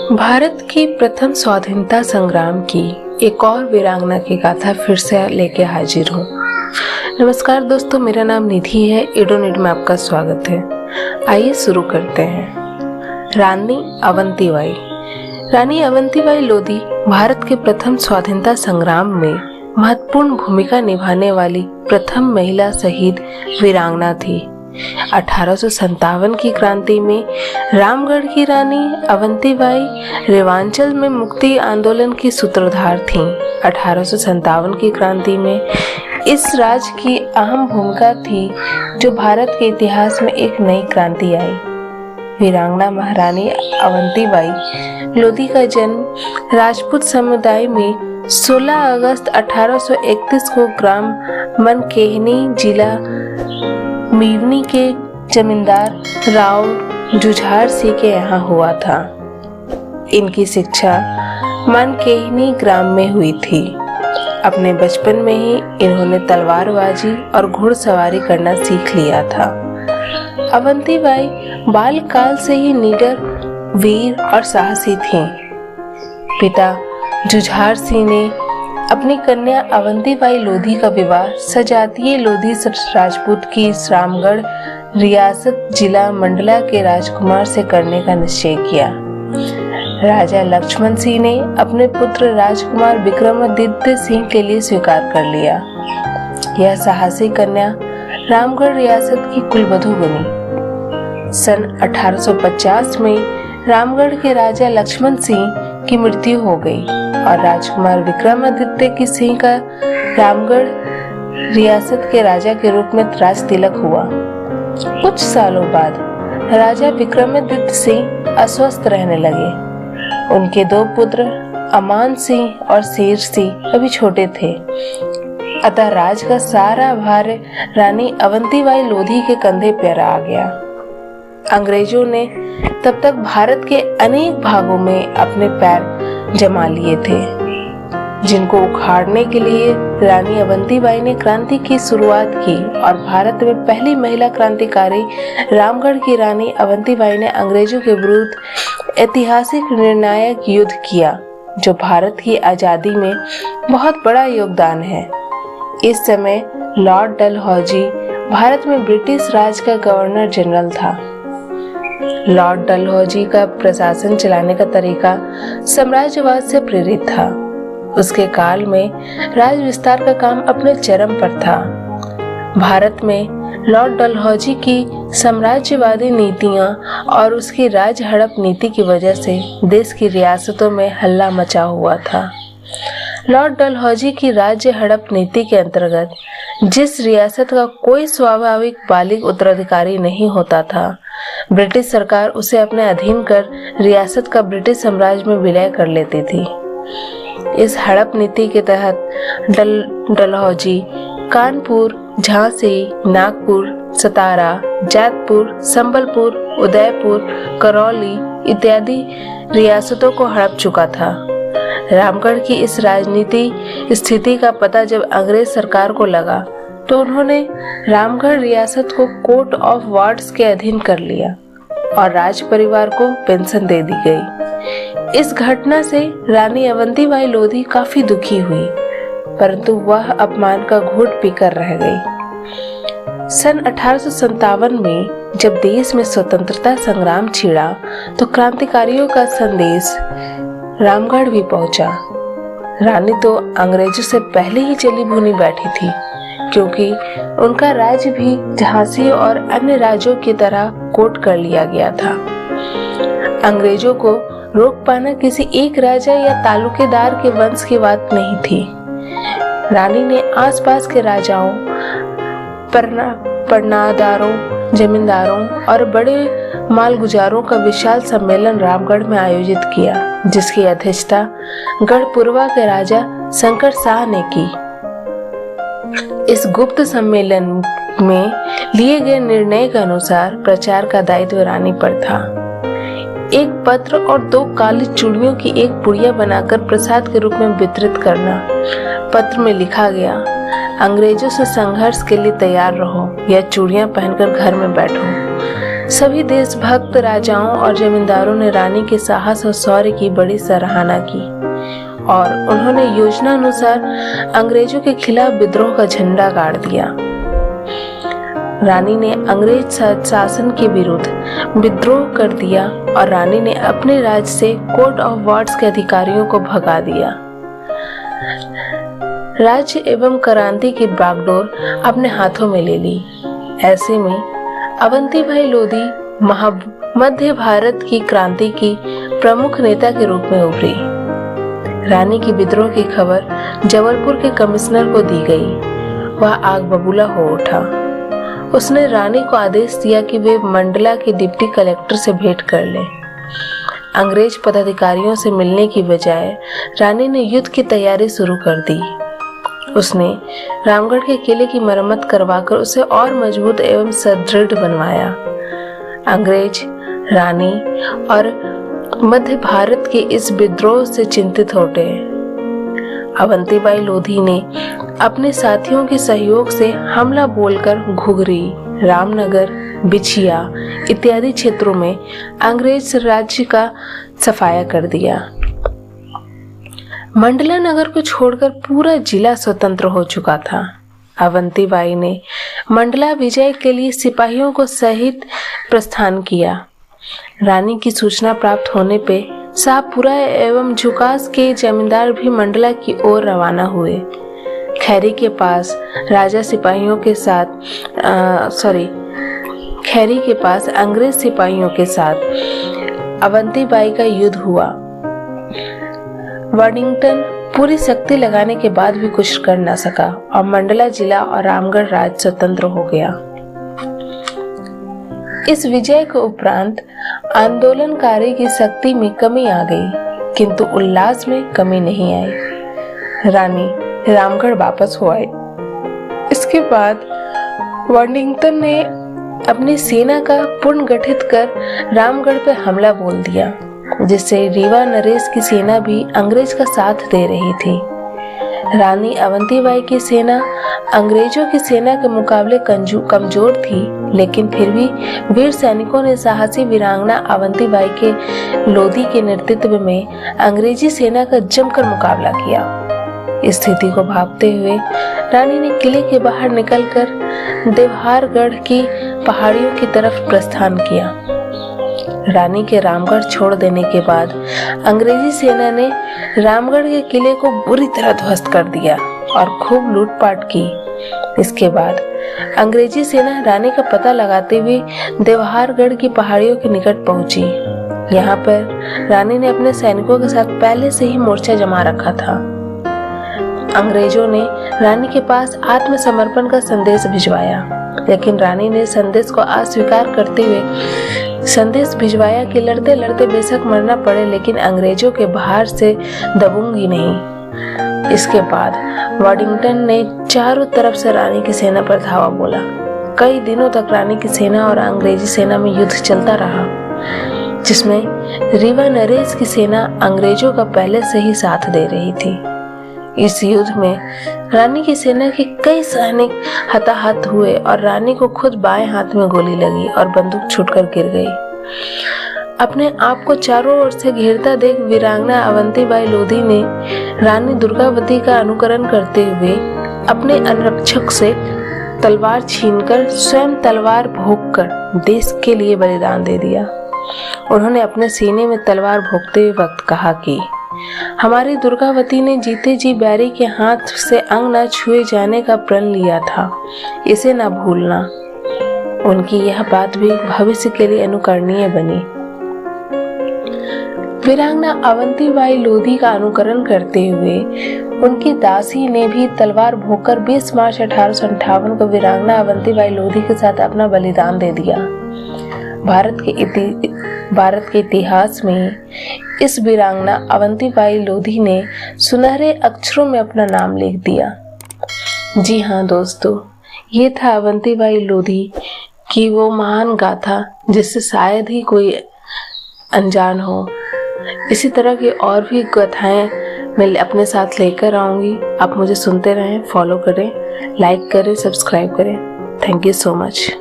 भारत की प्रथम स्वाधीनता संग्राम की एक और वीरांगना की गाथा फिर से लेके हाजिर हूँ। नमस्कार दोस्तों, मेरा नाम निधि है। इडोनिड में आपका स्वागत है। आइए शुरू करते हैं। रानी अवंतीबाई। रानी अवंतीबाई लोधी भारत के प्रथम स्वाधीनता संग्राम में महत्वपूर्ण भूमिका निभाने वाली प्रथम महिला शहीद वीरांगना थी। 1857 की क्रांति में रामगढ़ की रानी अवंतीबाई रेवांचल में मुक्ति आंदोलन की सूत्रधार थीं। 1857 की क्रांति में इस राज्य की अहम भूमिका थी, जो भारत के इतिहास में एक नई क्रांति आई। वीरांगना महारानी अवंतीबाई लोधी का जन्म राजपूत समुदाय में 16 अगस्त 1831 को ग्राम मनकेहनी, जिला मिवनी के जमींदार राव जुझार सिंह के यहाँ हुआ था। इनकी शिक्षा मनकेहनी ग्राम में हुई थी। अपने बचपन में ही इन्होंने तलवारबाजी और घुड़सवारी करना सीख लिया था। अवंतीबाई बालकाल से ही निडर, वीर और साहसी थीं। पिता जुझार सिंह ने अपनी कन्या अवंतीबाई लोधी का विवाह सजातीय लोधी राजपूत की रामगढ़ रियासत जिला मंडला के राजकुमार से करने का निश्चय किया। राजा लक्ष्मण सिंह ने अपने पुत्र राजकुमार विक्रमादित्य सिंह के लिए स्वीकार कर लिया। यह साहसी कन्या रामगढ़ रियासत की कुलवधू बनी। सन 1850 में रामगढ़ के राजा लक्ष्मण सिंह की मृत्यु हो गई और राजकुमार विक्रमादित्य की सिंह का रामगढ़ रियासत के राजा के रूप में राज तिलक हुआ। कुछ सालों बाद राजा विक्रमादित्य सिंह अस्वस्थ रहने लगे। उनके दो पुत्र अमान सिंह और शेर सिंह अभी छोटे थे, अतः राज का सारा भार रानी अवंतीबाई लोधी के कंधे पर आ गया। अंग्रेजों ने तब तक भारत के अनेक भागों में अपने पैर जमा लिए थे, जिनको उखाड़ने के लिए रानी अवंतीबाई ने क्रांति की शुरुआत की और भारत में पहली महिला क्रांतिकारी रामगढ़ की रानी अवंतीबाई ने अंग्रेजों के विरुद्ध ऐतिहासिक निर्णायक युद्ध किया, जो भारत की आजादी में बहुत बड़ा योगदान है। इस समय लॉर्ड डलहौजी भारत में ब्रिटिश राज का गवर्नर जनरल था। लॉर्ड डलहौजी का प्रशासन चलाने का तरीका साम्राज्यवाद से प्रेरित था। उसके काल में राज विस्तार का काम अपने चरम पर था। भारत में लॉर्ड डलहौजी की साम्राज्यवादी नीतियां और उसकी राज हड़प नीति की वजह से देश की रियासतों में हल्ला मचा हुआ था। लॉर्ड डलहौजी की राज्य हड़प नीति के अंतर्गत जिस रियासत का कोई स्वाभाविक बालिग उत्तराधिकारी नहीं होता था, ब्रिटिश सरकार उसे अपने अधीन कर रियासत का ब्रिटिश साम्राज्य में विलय कर लेती थी। इस हड़प नीति के तहत डलहौजी कानपुर, झांसी, नागपुर, सतारा, जैतपुर, संबलपुर, उदयपुर, करौली इत्यादि रियासतों को हड़प चुका था। रामगढ़ की इस राजनीति स्थिति का पता जब अंग्रेज सरकार को लगा, तो उन्होंने रामगढ़ रियासत को कोर्ट ऑफ वार्ड्स के अधीन कर लिया और राज परिवार को पेंशन दे दी गई। इस घटना से रानी अवंतीबाई लोधी काफी दुखी हुई, परंतु वह अपमान का घूंट पीकर रह गई। सन 1857 में जब देश में स्वतंत्रता संग्राम छिड़ा, तो क्रांतिकारियों का संदेश रामगढ़ भी पहुंचा। रानी तो अंग्रेजों से पहले ही चली भुनी बैठी थी, क्योंकि उनका राज्य भी झांसी और अन्य राज्यों की तरह कोट कर लिया गया था। अंग्रेजों को रोक पाना किसी एक राजा या तालुकेदार के वंश की बात नहीं थी। रानी ने आसपास के राजाओं, परनादारों, जमींदारों और बड़े मालगुजारों का विशाल सम्मेलन रामगढ़ में आयोजित किया, जिसकी अध्यक्षता गढ़पुरवा के राजा शंकर शाह ने की। इस गुप्त सम्मेलन में लिए गए निर्णय के अनुसार प्रचार का दायित्व रानी पर था। एक पत्र और 2 काली चूड़ियों की एक पुड़िया बनाकर प्रसाद के रूप में वितरित करना। पत्र में लिखा गया, अंग्रेजों से संघर्ष के लिए तैयार रहो या चूड़ियां पहनकर घर में बैठो। सभी देशभक्त राजाओं और जमींदारों ने रानी के साहस और शौर्य की बड़ी सराहना की और उन्होंने योजना अनुसार अंग्रेजों के खिलाफ विद्रोह का झंडा गाड़ दिया। रानी ने अंग्रेज शासन के विरुद्ध विद्रोह कर दिया और रानी ने अपने राज्य से कोर्ट ऑफ वार्ड्स के अधिकारियों को भगा दिया। राज्य एवं क्रांति की बागडोर अपने हाथों में ले ली। ऐसे में अवंतीबाई लोधी मध्य भारत की क्रांति की प्रमुख नेता के रूप में उभरी। रानी की विद्रोह की खबर जबलपुर के कमिश्नर को दी गई। वह आग बबूला हो उठा। उसने रानी को आदेश दिया कि वे मंडला के डिप्टी कलेक्टर से भेंट कर ले। अंग्रेज पदाधिकारियों से मिलने की बजाय रानी ने युद्ध की तैयारी शुरू कर दी। उसने रामगढ़ के किले की मरम्मत करवाकर उसे और मजबूत एवं सुदृढ़ बनवाया। अंग्रेज रानी और मध्य भारत के इस विद्रोह से चिंतित हो गए। अवंतीबाई लोधी ने अपने साथियों के सहयोग से हमला बोलकर घुघरी, रामनगर, बिछिया इत्यादि क्षेत्रों में अंग्रेज राज्य का सफाया कर दिया। मंडला नगर को छोड़कर पूरा जिला स्वतंत्र हो चुका था। अवंतीबाई ने मंडला विजय के लिए सिपाहियों को सहित प्रस्थान किया। रानी की सूचना प्राप्त होने पे शाहपुरा एवं झुकास के जमींदार भी मंडला की ओर रवाना हुए। खैरी के पास अंग्रेज सिपाहियों के साथ अवंतीबाई का युद्ध हुआ। वर्डिंगटन पूरी शक्ति लगाने के बाद भी कुछ कर न सका और मंडला जिला और रामगढ़ राज्य स्वतंत्र हो गया। इस विजय के उपरांत आंदोलनकारी की शक्ति में कमी आ गई, किंतु उल्लास में कमी नहीं आई। रानी रामगढ़ वापस हो आई। इसके बाद वर्डिंगटन ने अपनी सेना का पुनर्गठित कर रामगढ़ पर हमला बोल दिया, जिससे रीवा नरेश की सेना भी अंग्रेज का साथ दे रही थी। रानी अवंतीबाई की सेना अंग्रेजों की सेना के मुकाबले कमजोर थी, लेकिन फिर भी वीर सैनिकों ने साहसी वीरांगना अवंतीबाई के लोधी के नेतृत्व में अंग्रेजी सेना का जमकर मुकाबला किया। इस स्थिति को भांपते हुए रानी ने किले के बाहर निकलकर देवहारगढ़ की पहाड़ियों की तरफ प्रस्थान किया। रानी के रामगढ़ छोड़ देने के बाद अंग्रेजी सेना ने रामगढ़ के किले को बुरी तरह ध्वस्त कर दिया और खूब लूटपाट की। इसके बाद अंग्रेजी सेना रानी का पता लगाते हुए देवहारगढ़ की पहाड़ियों के निकट पहुंची। यहाँ पर रानी ने अपने सैनिकों के साथ पहले से ही मोर्चा जमा रखा था। अंग्रेजों ने रानी के पास आत्मसमर्पण का संदेश भिजवाया, लेकिन रानी ने संदेश को अस्वीकार करते हुए संदेश भिजवाया कि लड़ते लड़ते बेशक मरना पड़े, लेकिन अंग्रेजों के भार से दबूंगी नहीं। इसके बाद वर्डिंगटन ने चारों तरफ से रानी की सेना पर धावा बोला। कई दिनों तक रानी की सेना और अंग्रेजी सेना में युद्ध चलता रहा, जिसमें रीवा नरेश की सेना अंग्रेजों का पहले से ही साथ दे रही थी। इस युद्ध में रानी की सेना के कई सैनिक हताहत हुए और रानी को खुद बाएं हाथ में गोली लगी और बंदूक छूटकर गिर गई। अपने आप को चारों ओर से घेरता देख वीरांगना अवंतीबाई लोधी ने रानी दुर्गावती का अनुकरण करते हुए अपने अंगरक्षक से तलवार छीनकर स्वयं तलवार भोंककर देश के लिए बलिदान दे दिया। उन्होंने अपने सीने में तलवार भोंकते हुए वक्त कहा कि हमारी दुर्गावती ने जीते जी बैरी के हाथ से अंग न छुए जाने का प्रण लिया था, इसे न भूलना। उनकी यह बात भी भविष्य के लिए अनुकरणीय बनी। वीरांगना अवंतीबाई लोधी का अनुकरण करते हुए उनकी दासी ने भी तलवार भोंककर 20 मार्च 1858 को वीरांगना अवंतीबाई लोधी के साथ अपना बलिदान दे दिया। भारत के इतिहास में इस वीरांगना अवंतीबाई लोधी ने सुनहरे अक्षरों में अपना नाम लिख दिया। जी हाँ दोस्तों, ये था अवंतीबाई लोधी की वो महान गाथा जिससे शायद ही कोई अनजान हो। इसी तरह की और भी गाथाएं मैं अपने साथ लेकर आऊंगी। आप मुझे सुनते रहें, फॉलो करें, लाइक करें, सब्सक्राइब करें। Thank you so much.